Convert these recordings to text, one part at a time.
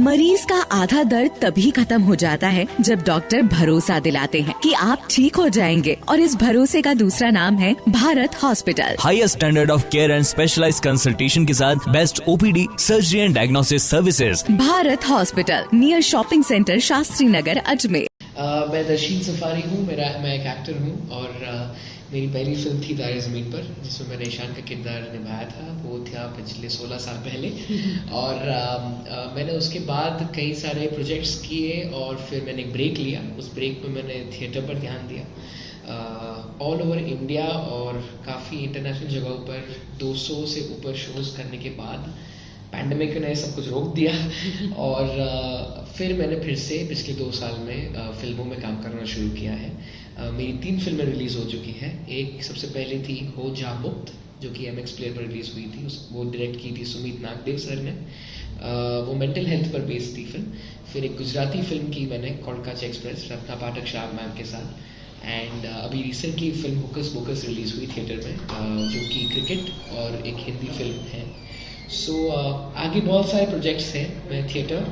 मरीज का आधा दर्द तभी खत्म हो जाता है जब डॉक्टर भरोसा दिलाते हैं कि आप ठीक हो जाएंगे, और इस भरोसे का दूसरा नाम है Bharat hospital. Highest standard of care and specialized consultation के साथ best OPD, surgery and diagnosis services. Bharat hospital, near shopping centre, Shastri Nagar, Ajmer. मैं दर्शीन सफारी हूँ। मैं एक एक्टर हूँ और मेरी पहली फिल्म थी तारे ज़मीन पर, जिसमें मैंने ईशान का किरदार निभाया था। वो था पिछले 16 साल पहले। और मैंने उसके बाद कई सारे प्रोजेक्ट्स किए और फिर मैंने एक ब्रेक लिया। उस ब्रेक में मैंने थिएटर पर ध्यान दिया ऑल ओवर इंडिया, और काफ़ी इंटरनेशनल जगहों पर 200 से ऊपर शोज़ करने के बाद पैंडेमिक ने सब कुछ रोक दिया। और फिर मैंने फिर से पिछले 2 साल में फिल्मों में काम करना शुरू किया है। मेरी 3 फिल्में रिलीज़ हो चुकी हैं। एक सबसे पहले थी हो जा मुक्त, जो कि MX प्लेयर पर रिलीज़ हुई थी। वो डायरेक्ट की थी सुमित नागदेव सर ने। वो मेंटल हेल्थ पर बेस्ड थी फिल्म। फिर एक गुजराती फिल्म की मैंने, कोलकाता एक्सप्रेस, रत्ना पाठक शाह मैम के साथ। एंड अभी रिसेंटली फिल्म हुकस बुकस रिलीज़ हुई थिएटर में, जो कि क्रिकेट और एक हिंदी फिल्म है। आगे बहुत सारे प्रोजेक्ट्स हैं। मैं थिएटर,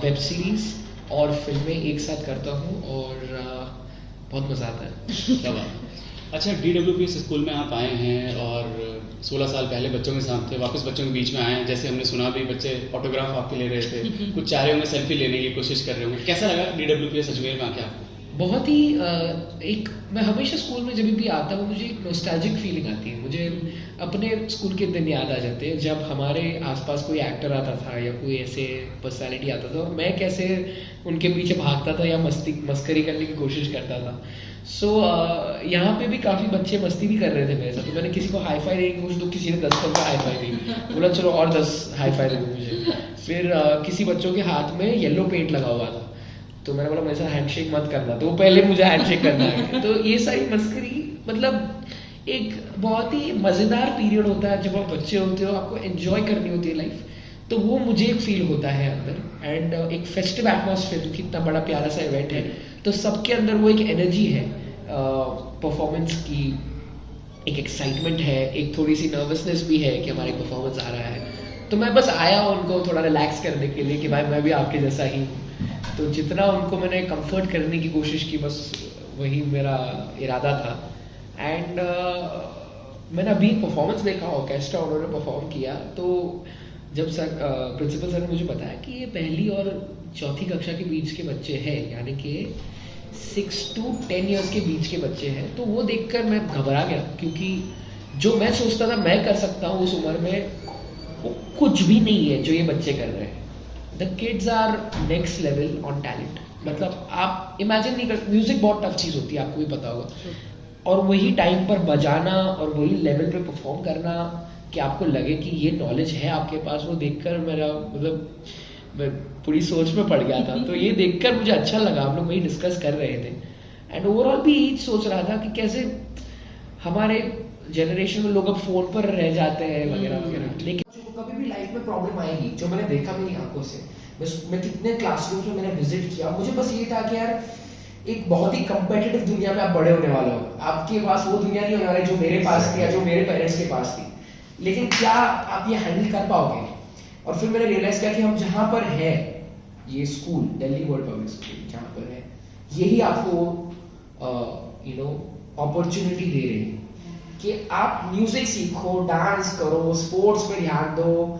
वेब सीरीज़ और फिल्में एक साथ करता हूँ और बहुत मज़ा आता है। क्या बात। अच्छा, DWPS स्कूल में आप आए हैं और 16 साल पहले बच्चों के साथ थे, वापस बच्चों के बीच में आए हैं। जैसे हमने सुना भी, बच्चे ऑटोग्राफ आपके ले रहे थे, कुछ चाह रहे होंगे, सेल्फी लेने की कोशिश कर रहे होंगे। कैसा लगा DWPS अजमेर में आके आपको? बहुत ही मैं हमेशा स्कूल में जब भी आता हूँ मुझे एक नॉस्टैल्जिक फीलिंग आती है। मुझे अपने स्कूल के दिन याद आ जाते हैं, जब हमारे आसपास कोई एक्टर आता था या कोई ऐसे पर्सनालिटी आता था और मैं कैसे उनके पीछे भागता था या मस्करी करने की कोशिश करता था। यहाँ पे भी काफ़ी बच्चे मस्ती भी कर रहे थे मेरे साथ। तो मैंने किसी को हाई फाई देने की कोशिश, तो किसी ने 10 का हाई फाई दी, बोला चलो और 10 हाई फाई दे दो मुझे। फिर किसी बच्चों के हाथ में येलो पेंट लगा हुआ था, तो मैंने बोला मेरे साथ हैंडशेक मत करना, तो वो पहले मुझे हैंडशेक करना है। तो ये सारी मस्करी, मतलब एक बहुत ही मज़ेदार पीरियड होता है जब आप बच्चे होते हो, आपको एंजॉय करनी होती है लाइफ। तो वो मुझे एक फील होता है अंदर। एंड एक फेस्टिव एटमॉस्फेयर, क्योंकि इतना बड़ा प्यारा सा इवेंट है, तो सबके अंदर वो एक एनर्जी है परफॉर्मेंस की, एक एक्साइटमेंट है, एक थोड़ी सी नर्वसनेस भी है कि हमारी परफॉर्मेंस आ रहा है। तो मैं बस आया उनको थोड़ा रिलैक्स करने के लिए कि भाई मैं भी आपके जैसा ही हूँ। तो जितना उनको मैंने कंफर्ट करने की कोशिश की, बस वही मेरा इरादा था। एंड मैंने अभी परफॉर्मेंस देखा, ऑर्केस्ट्रा उन्होंने परफॉर्म किया, तो जब सर प्रिंसिपल सर ने मुझे बताया कि ये पहली और चौथी कक्षा के बीच के बच्चे हैं, यानी कि 6 to 10 ईयर्स के बीच के बच्चे हैं, तो वो देखकर मैं घबरा गया। क्योंकि जो मैं सोचता था मैं कर सकता हूँ उस उम्र में, वो कुछ भी नहीं है जो ये बच्चे कर रहे हैं। The kids are next level on talent। मतलब आप इमेजिन नहीं कर, म्यूजिक बहुत टफ चीज़ होती है, आपको भी पता होगा। और वही टाइम पर बजाना और वही लेवल पे परफॉर्म करना कि आपको लगे कि ये नॉलेज है आपके पास, वो देखकर मेरा मतलब मैं पूरी सोच में पड़ गया था। तो ये देखकर मुझे अच्छा लगा। हम लोग वही डिस्कस कर रहे थे एंड ओवरऑल भी यही सोच रहा था कि कैसे हमारे जनरेशन में लोग अब फोन पर रह जाते हैं वगैरह वगैरह। लेकिन कभी भी लाइफ में प्रॉब्लम आएगी जो मैंने देखा मेरी आंखों से। मैं कितने क्लासरूम्स में मैंने विजिट किया, मुझे बस ये था कि यार एक बहुत ही कंपेटिटिव दुनिया में आप बड़े होने वाले हो। आपके पास वो दुनिया नहीं होने वाली जो मेरे पास थी या जो मेरे पेरेंट्स के पास थी। लेकिन क्या आप ये हैंडल कर पाओगे? और फिर मैंने रियलाइज किया कि हम जहाँ पर है, ये school Delhi world public school जहाँ पर है, यही आपको अपॉर्चुनिटी दे रही है कि आप म्यूजिक सीखो, डांस करो, स्पोर्ट्स पे ध्यान दो,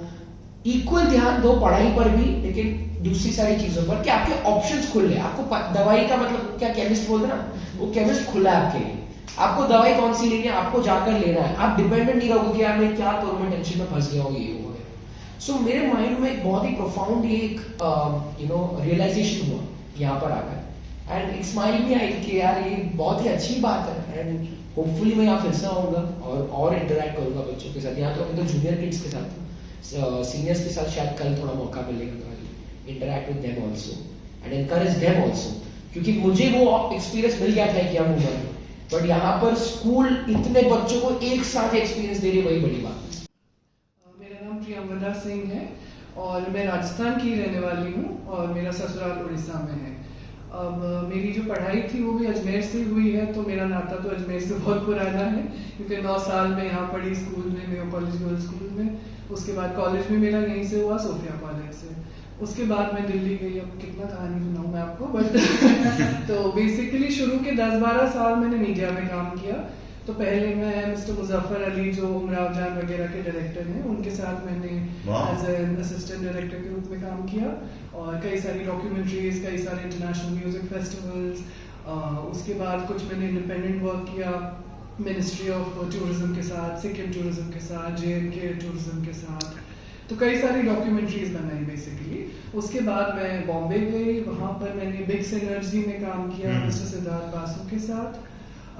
इक्वल ध्यान दो पढ़ाई पर भी, लेकिन दूसरी सारी चीजों पर, कि आपके ऑप्शंस खुल रहे हैं। आपको दवाई का मतलब क्या, केमिस्ट बोलते ना, वो केमिस्ट खुला है आपके लिए। आपको दवाई कौन सी लेनी है, आपको जाकर लेना है। आप डिपेंडेंट नहीं रहोगे कि यार मैं क्या करूं, मैं टेंशन में फंस गया हूँ, ये हो गया। सो मेरे माइंड में एक बहुत ही प्रोफाउंड एक रियलाइजेशन हुआ यहाँ पर आकर। एंड एक स्माइल भी आई कि यार ये बहुत ही अच्छी बात है। एंड होपफुली मैं यहाँ फिर से आऊँगा और इंटरेक्ट करूँगा बच्चों के साथ। यहाँ तो अभी तो जूनियर किड्स के साथ, सीनियर्स के साथ शायद कल थोड़ा मौका मिलेगा interact with them also and encourage them also. क्योंकि मुझे वो एक्सपीरियंस मिल गया था कि हम उम्र में, बट यहाँ पर स्कूल इतने बच्चों को एक साथ एक्सपीरियंस दे रही है, वही बड़ी बात है। मेरा नाम प्रियंवदा सिंह है और मैं राजस्थान की रहने वाली हूँ और मेरा ससुराल उड़ीसा में है। अब मेरी जो पढ़ाई थी वो भी अजमेर से हुई है, तो मेरा नाता तो अजमेर से बहुत पुराना है, क्योंकि 9 साल में यहाँ पढ़ी स्कूल में, मेयो कॉलेज गर्ल्स स्कूल में। उसके बाद कॉलेज भी मेरा यहीं से हुआ, सोफिया कॉलेज से। उसके बाद मैं दिल्ली गई, अब कितना कहानी सुनाऊं मैं आपको, बट तो बेसिकली शुरू के 10-12 साल मैंने मीडिया में काम किया। तो पहले मैं मिस्टर मुजफ्फर अली जो उमराव जान वगैरह के डायरेक्टर हैं उनके साथ मैंने एज एन असिस्टेंट डायरेक्टर के रूप में काम किया, और कई सारी डॉक्यूमेंट्रीज, कई सारे इंटरनेशनल म्यूजिक फेस्टिवल्स, उसके बाद कुछ मैंने इंडिपेंडेंट वर्क किया मिनिस्ट्री ऑफ टूरिज्म के साथ, सिक्किम टूरिज्म के साथ, JNK टूरिज्म के साथ, तो कई सारी डॉक्यूमेंट्रीज बनाई बेसिकली। उसके बाद मैं बॉम्बे गई, वहाँ पर मैंने बिग सिनर्जी में काम किया मिस्टर सिद्धार्थ बासु के साथ।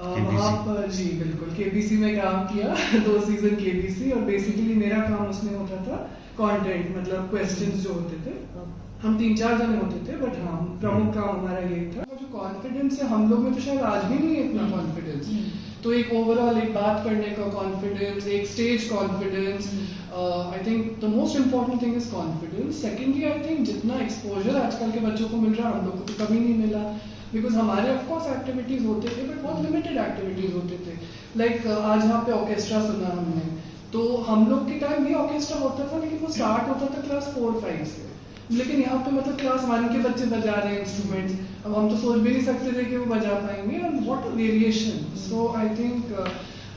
वहाँ पर जी बिल्कुल KBC में काम किया 2 सीजन KBC, और बेसिकली मेरा काम उसमें होता था कंटेंट, मतलब क्वेश्चंस जो होते थे, हम 3-4 जने होते थे, बट हाँ प्रमुख काम हमारा ये था। जो कॉन्फिडेंस है हम लोग में तो शायद आज भी नहीं है इतना कॉन्फिडेंस, तो एक ओवरऑल एक बात करने का कॉन्फिडेंस, एक stage confidence, I think the most important thing is confidence. Secondly I think जितना एक्सपोजर आजकल के बच्चों को मिल रहा है हम लोग को तो कभी नहीं मिला, बिकॉज हमारे ऑफकोर्स एक्टिविटीज होते थे बट बहुत लिमिटेड एक्टिविटीज होते थे। लाइक आज यहाँ पे ऑर्केस्ट्रा सुना हमने, तो हम लोग के टाइम भी ऑर्केस्ट्रा होता था, लेकिन वो स्टार्ट होता था क्लास 4-5 से, लेकिन यहाँ पे मतलब क्लास 1 के बच्चे बजा रहे हैं इंस्ट्रूमेंट्स, अब हम तो सोच भी नहीं सकते थे कि वो बजा पाएंगे, and what a variation. So I think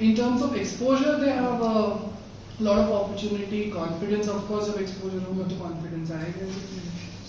in terms of exposure they have a lot of opportunity, confidence of course, जब एक्सपोजर होगा तो कॉन्फिडेंस आएगा।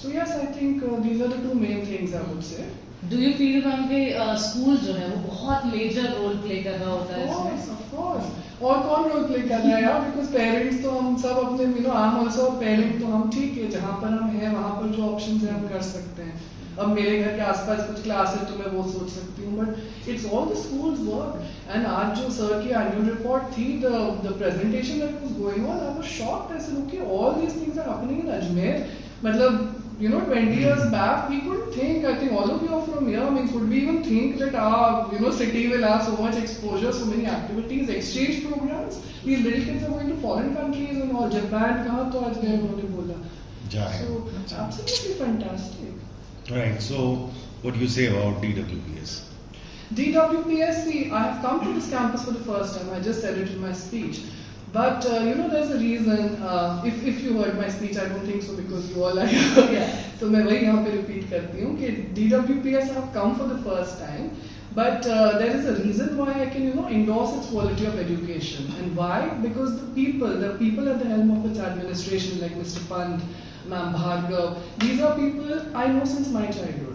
So yes I think these are the 2 main things I would say. Do you feel ma'am के school जो है वो बहुत major role play कर रहा होता है इसमें? ऑफ कोर्स, और कौन रोल प्ले कर रहा है यार, बिकॉज पेरेंट्स तो हम सब अपने आई एम आल्सो पेरेंट, तो हम ठीक है जहाँ पर हम हैं वहाँ पर जो ऑप्शंस हैं हम कर सकते हैं। अब मेरे घर के आसपास कुछ क्लास है तो मैं वो सोच सकती हूँ, but it's all the school's work. And आज जो सर की एनुअल रिपोर्ट थी, the presentation that was going on, I was shocked ऐसे लोग कि all these things are happening in Ajmer. मतलब 20 years back we couldn't think, I think all of you are from here, I mean could we even think that our city will have so much exposure, so many activities, exchange programs, these little kids are going to foreign countries and all, Japan kahan to aaj gaye unhone bola, so absolutely fantastic. Right, so what do you say about DWPS? DWPS, see, I have come to this campus for the first time, I just said it in my speech. But there's a reason. If you heard my speech, I don't think so because you all are here. So मैं वही यहाँ पे repeat करती हूँ कि DWPS have come for the first time, but there is a reason why I can endorse its quality of education. And why? Because the people at the helm of its administration, like Mr. Pant, Ma'am Bhargav, these are people I know since my childhood.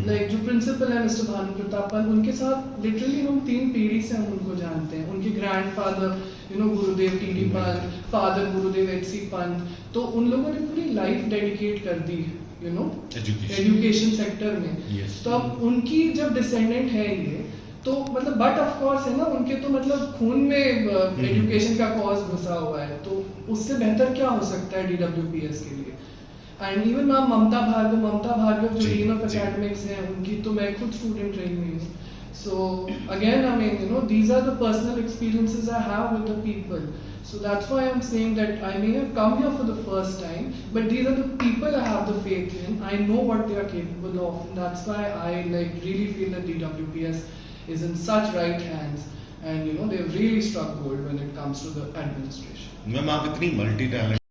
Like जो principal है mister Bhanu Pratap Pant, उनके साथ literally हम 3 पीढ़ी से हम उनको जानते हैं। उनके ग्रैंडफादर गुरुदेव TD पंत, फादर गुरुदेव HC पंत, तो उन लोगों ने पूरी लाइफ डेडिकेट कर दी एजुकेशन सेक्टर में। तो अब उनकी जब डिसेंडेंट है ये, तो मतलब बट ऑफ कोर्स है ना, उनके तो मतलब खून में एजुकेशन का कॉज घुसा हुआ है, तो उससे बेहतर क्या हो सकता है DWPS के लिए। एंड इवन मैम ममता भार्गव जो डीन ऑफ एकेडमिक्स हैं, उनकी तो मैं खुद स्टूडेंट रही हुई हूँ। So again, I mean, these are the personal experiences I have with the people. So that's why I'm saying that I may have come here for the first time, but these are the people I have the faith in. I know what they are capable of, and that's why I really feel that DWPS is in such right hands, and they've really struck gold when it comes to the administration. Ma'am, आप इतनी multi-talented